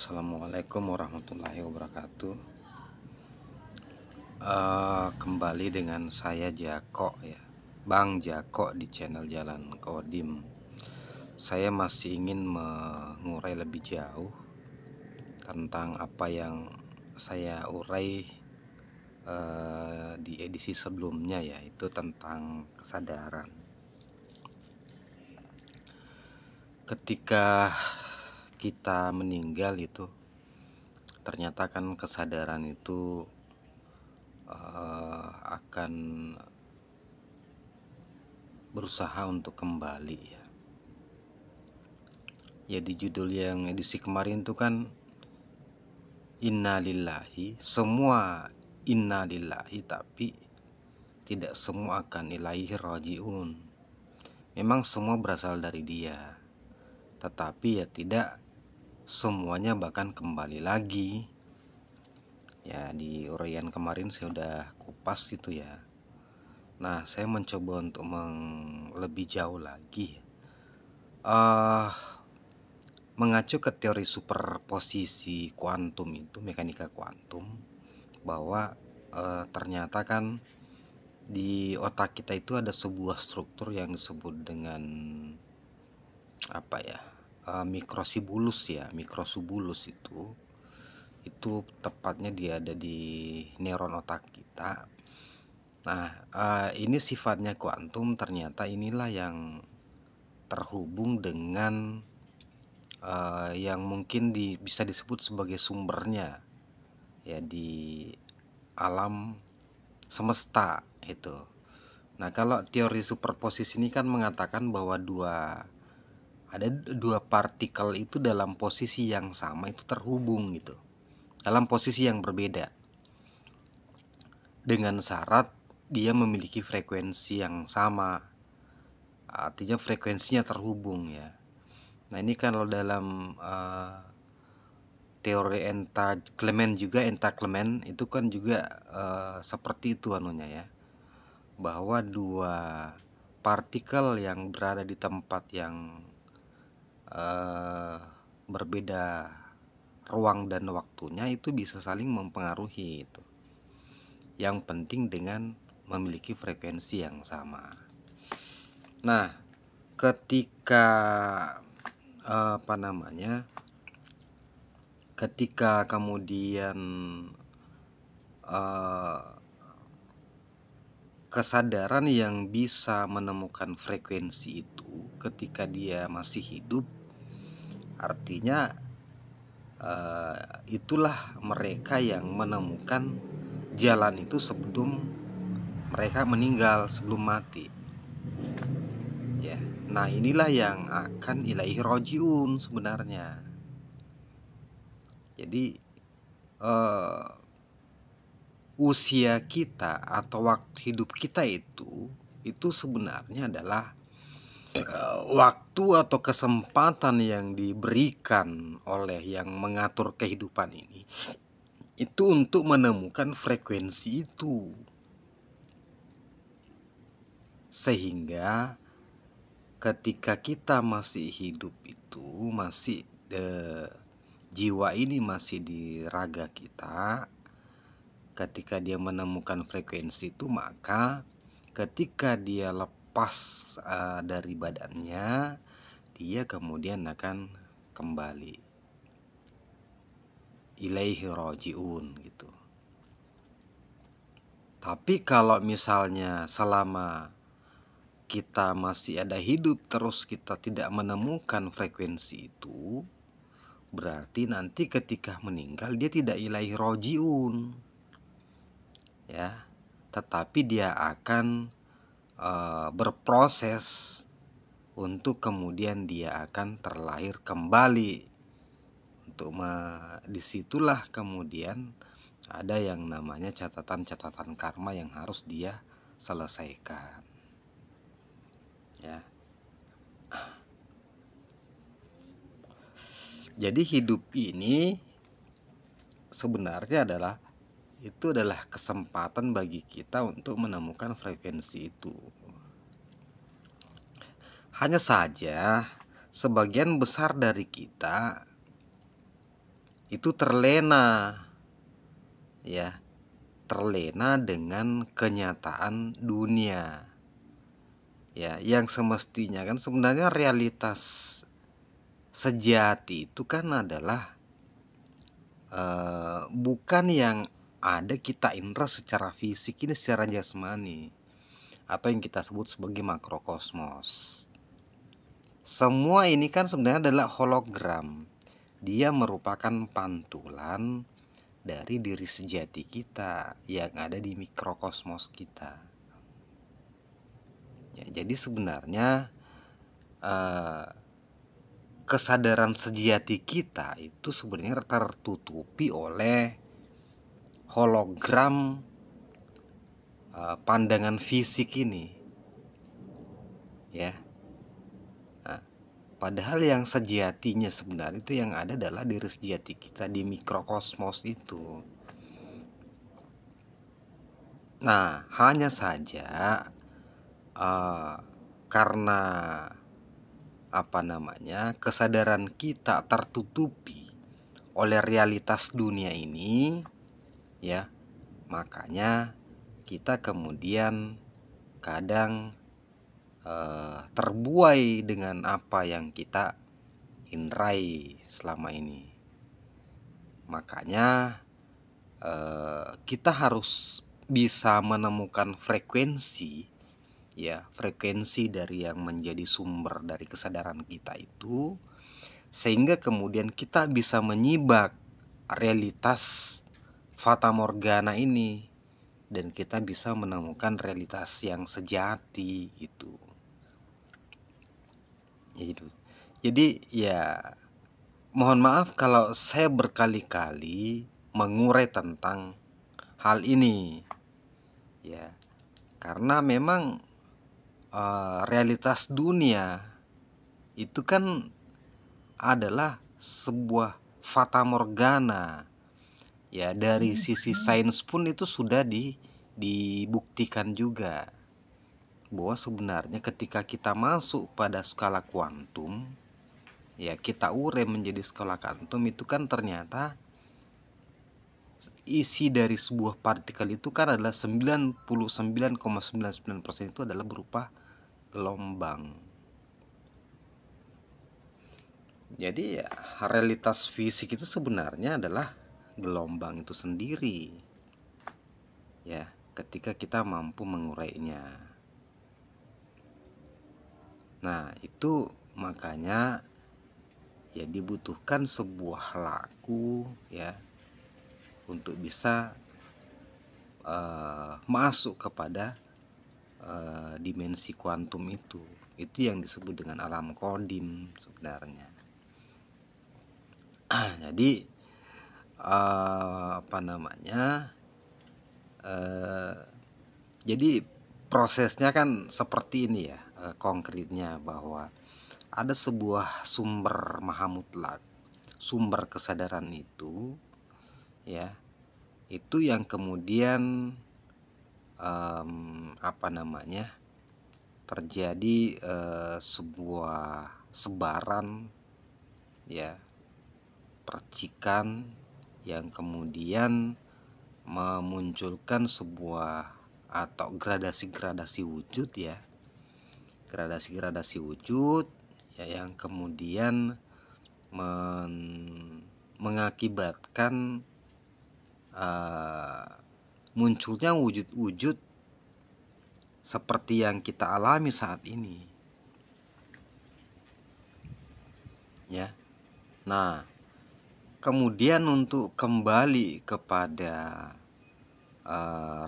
Assalamualaikum warahmatullahi wabarakatuh. Kembali dengan saya Jako ya, Bang Jako di channel Jalan Kodim. Saya masih ingin mengurai lebih jauh tentang apa yang saya urai di edisi sebelumnya, yaitu tentang kesadaran. Ketika kita meninggal itu, ternyata kan kesadaran itu akan berusaha untuk kembali ya. Ya, di judul yang edisi kemarin itu kan innalillahi, semua innalillahi, tapi tidak semua akan ilaihi rajiun. Memang semua berasal dari Dia, tetapi ya tidak semuanya bahkan kembali lagi. Ya, di uraian kemarin saya udah kupas itu ya. Nah, saya mencoba untuk lebih jauh lagi, mengacu ke teori superposisi kuantum itu, mekanika kuantum, bahwa ternyata kan di otak kita itu ada sebuah struktur yang disebut dengan mikrosubulus ya. Mikrosubulus itu tepatnya dia ada di neuron otak kita. Nah, ini sifatnya kuantum. Ternyata inilah yang terhubung dengan yang mungkin bisa disebut sebagai sumbernya ya di alam semesta itu. Nah, kalau teori superposisi ini kan mengatakan bahwa ada dua partikel itu dalam posisi yang sama itu terhubung gitu, dalam posisi yang berbeda, dengan syarat dia memiliki frekuensi yang sama, artinya frekuensinya terhubung ya. Nah, ini kan kalau dalam teori entanglement juga, entanglement itu kan juga seperti itu anunya ya, bahwa dua partikel yang berada di tempat yang berbeda ruang dan waktunya itu bisa saling mempengaruhi itu. Yang penting dengan memiliki frekuensi yang sama. Nah, ketika ketika kemudian kesadaran yang bisa menemukan frekuensi itu ketika dia masih hidup, artinya itulah mereka yang menemukan jalan itu sebelum mereka meninggal, sebelum mati ya. Nah, inilah yang akan ilaihi rajiun sebenarnya. Jadi usia kita atau waktu hidup kita itu sebenarnya adalah waktu atau kesempatan yang diberikan oleh yang mengatur kehidupan ini itu untuk menemukan frekuensi itu, sehingga ketika kita masih hidup itu masih jiwa ini masih di raga kita, ketika dia menemukan frekuensi itu, maka ketika dia lepas dari badannya, dia kemudian akan kembali ilaihi rajiun gitu. Tapi kalau misalnya selama kita masih ada hidup terus kita tidak menemukan frekuensi itu, berarti nanti ketika meninggal dia tidak ilaihi rajiun ya, tetapi dia akan berproses untuk kemudian dia akan terlahir kembali. Disitulah kemudian ada yang namanya catatan-catatan karma yang harus dia selesaikan ya. Jadi hidup ini sebenarnya adalah kesempatan bagi kita untuk menemukan frekuensi itu. Hanya saja sebagian besar dari kita itu terlena, ya, terlena dengan kenyataan dunia, ya, yang semestinya kan sebenarnya realitas sejati itu kan adalah bukan yang ada kita indra secara fisik, ini secara jasmani, atau yang kita sebut sebagai makrokosmos. Semua ini kan sebenarnya adalah hologram. Dia merupakan pantulan dari diri sejati kita yang ada di mikrokosmos kita. Ya, jadi sebenarnya kesadaran sejati kita itu sebenarnya tertutupi oleh hologram pandangan fisik ini, ya. Nah, padahal yang sejatinya sebenarnya itu yang ada adalah diri sejati kita di mikrokosmos itu. Nah, hanya saja karena kesadaran kita tertutupi oleh realitas dunia ini, ya, makanya kita kemudian kadang terbuai dengan apa yang kita indrai selama ini. Makanya kita harus bisa menemukan frekuensi, ya, frekuensi dari yang menjadi sumber dari kesadaran kita itu, sehingga kemudian kita bisa menyibak realitas fata morgana ini dan kita bisa menemukan realitas yang sejati gitu. Jadi ya mohon maaf kalau saya berkali-kali mengurai tentang hal ini, ya, karena memang realitas dunia itu kan adalah sebuah fata morgana, ya. Dari sisi sains pun itu sudah dibuktikan juga bahwa sebenarnya ketika kita masuk pada skala kuantum, ya, kita urai menjadi skala kuantum, itu kan ternyata isi dari sebuah partikel itu kan adalah 99,99% itu adalah berupa gelombang. Jadi ya, realitas fisik itu sebenarnya adalah gelombang itu sendiri, ya, ketika kita mampu mengurainya. Nah, itu makanya ya dibutuhkan sebuah laku, ya, untuk bisa masuk kepada dimensi kuantum itu. Itu yang disebut dengan alam kodim sebenarnya. Jadi jadi prosesnya kan seperti ini, ya, konkretnya, bahwa ada sebuah sumber maha mutlak, sumber kesadaran itu, ya, itu yang kemudian terjadi sebuah sebaran, ya, percikan yang kemudian memunculkan sebuah atau gradasi-gradasi wujud, ya, gradasi-gradasi wujud, ya, yang kemudian mengakibatkan munculnya wujud-wujud seperti yang kita alami saat ini, ya. Nah, kemudian untuk kembali kepada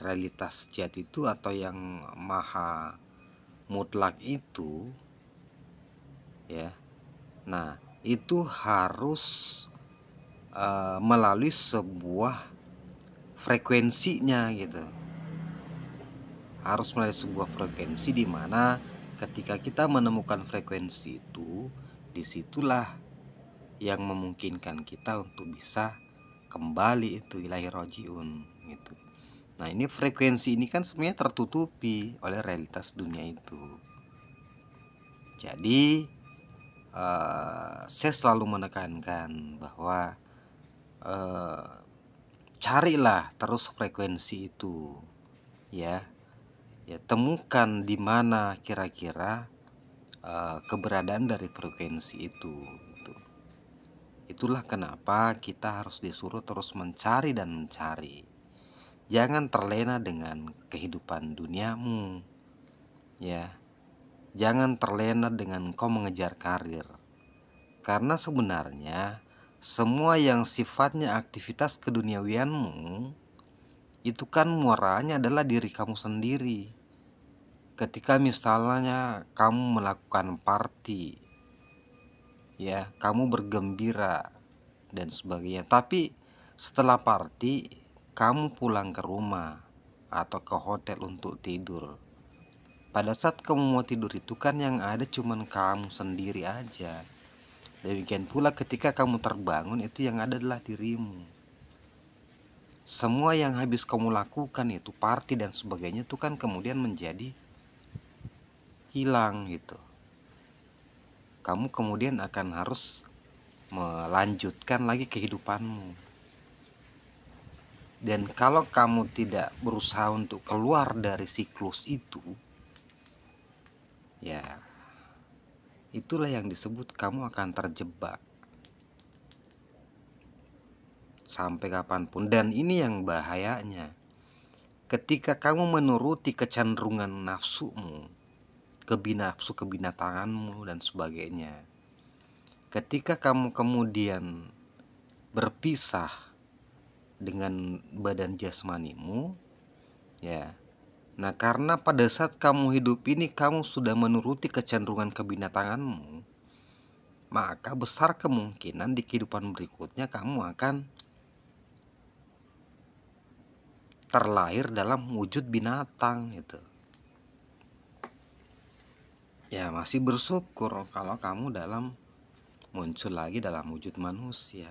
realitas sejati itu atau yang maha mutlak itu, ya. Nah, itu harus melalui sebuah frekuensinya gitu. Harus melalui sebuah frekuensi di mana ketika kita menemukan frekuensi itu, disitulah yang memungkinkan kita untuk bisa kembali itu ilahi rojiun gitu. Nah, ini frekuensi ini kan sebenarnya tertutupi oleh realitas dunia itu. Jadi saya selalu menekankan bahwa eh, carilah terus frekuensi itu, ya. Ya, temukan di mana kira-kira keberadaan dari frekuensi itu, gitu. Itulah kenapa kita harus disuruh terus mencari dan mencari. Jangan terlena dengan kehidupan duniamu, ya. Jangan terlena dengan kau mengejar karir. Karena sebenarnya semua yang sifatnya aktivitas keduniawianmu itu kan muaranya adalah diri kamu sendiri. Ketika misalnya kamu melakukan party, ya, kamu bergembira dan sebagainya, tapi setelah party kamu pulang ke rumah atau ke hotel untuk tidur. Pada saat kamu mau tidur itu kan yang ada cuman kamu sendiri aja. Demikian pula ketika kamu terbangun itu yang ada adalah dirimu. Semua yang habis kamu lakukan itu party dan sebagainya itu kan kemudian menjadi hilang gitu. Kamu kemudian akan harus melanjutkan lagi kehidupanmu. Dan kalau kamu tidak berusaha untuk keluar dari siklus itu, ya itulah yang disebut kamu akan terjebak sampai kapanpun. Dan ini yang bahayanya, ketika kamu menuruti kecenderungan nafsumu, nafsu kebinatanganmu dan sebagainya, ketika kamu kemudian berpisah dengan badan jasmanimu, ya, nah karena pada saat kamu hidup ini kamu sudah menuruti kecenderungan kebinatanganmu, maka besar kemungkinan di kehidupan berikutnya kamu akan terlahir dalam wujud binatang gitu. Ya masih bersyukur kalau kamu muncul lagi dalam wujud manusia.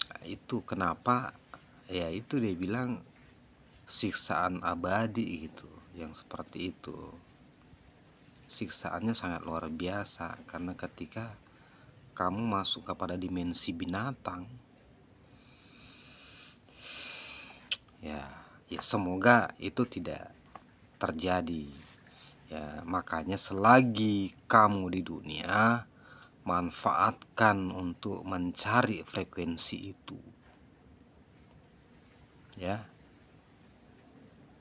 Nah, itu kenapa ya itu dia bilang siksaan abadi gitu, yang seperti itu. Siksaannya sangat luar biasa karena ketika kamu masuk kepada dimensi binatang, ya semoga itu tidak terjadi. Ya, makanya selagi kamu di dunia, manfaatkan untuk mencari frekuensi itu. Ya.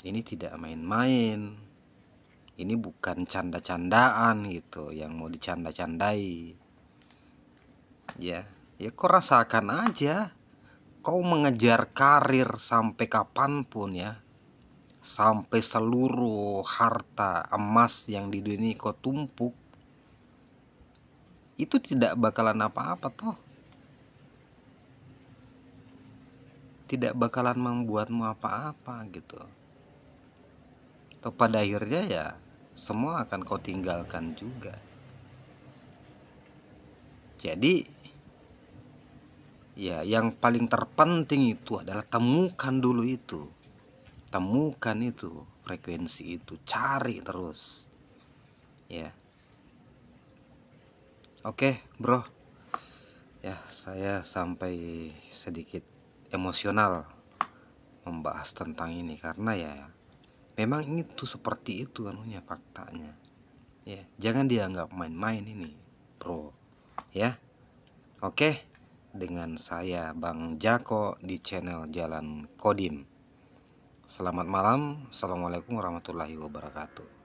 Ini tidak main-main. Ini bukan canda-candaan gitu yang mau dicanda-candai. Ya kau rasakan aja. Kau mengejar karir sampai kapanpun ya, sampai seluruh harta emas yang di dunia kau tumpuk, itu tidak bakalan apa-apa toh. Tidak bakalan membuatmu apa-apa gitu. Atau pada akhirnya ya semua akan kau tinggalkan juga. Jadi ya yang paling terpenting itu adalah temukan dulu itu. Temukan itu frekuensi itu, cari terus. Ya. Oke, bro. Ya, saya sampai sedikit emosional membahas tentang ini karena ya memang itu seperti itu anunya faktanya. Ya, jangan dianggap main-main ini, bro. Ya. Oke, dengan saya Bang Jako di channel Jalan Kodim. Selamat malam. Assalamualaikum warahmatullahi wabarakatuh.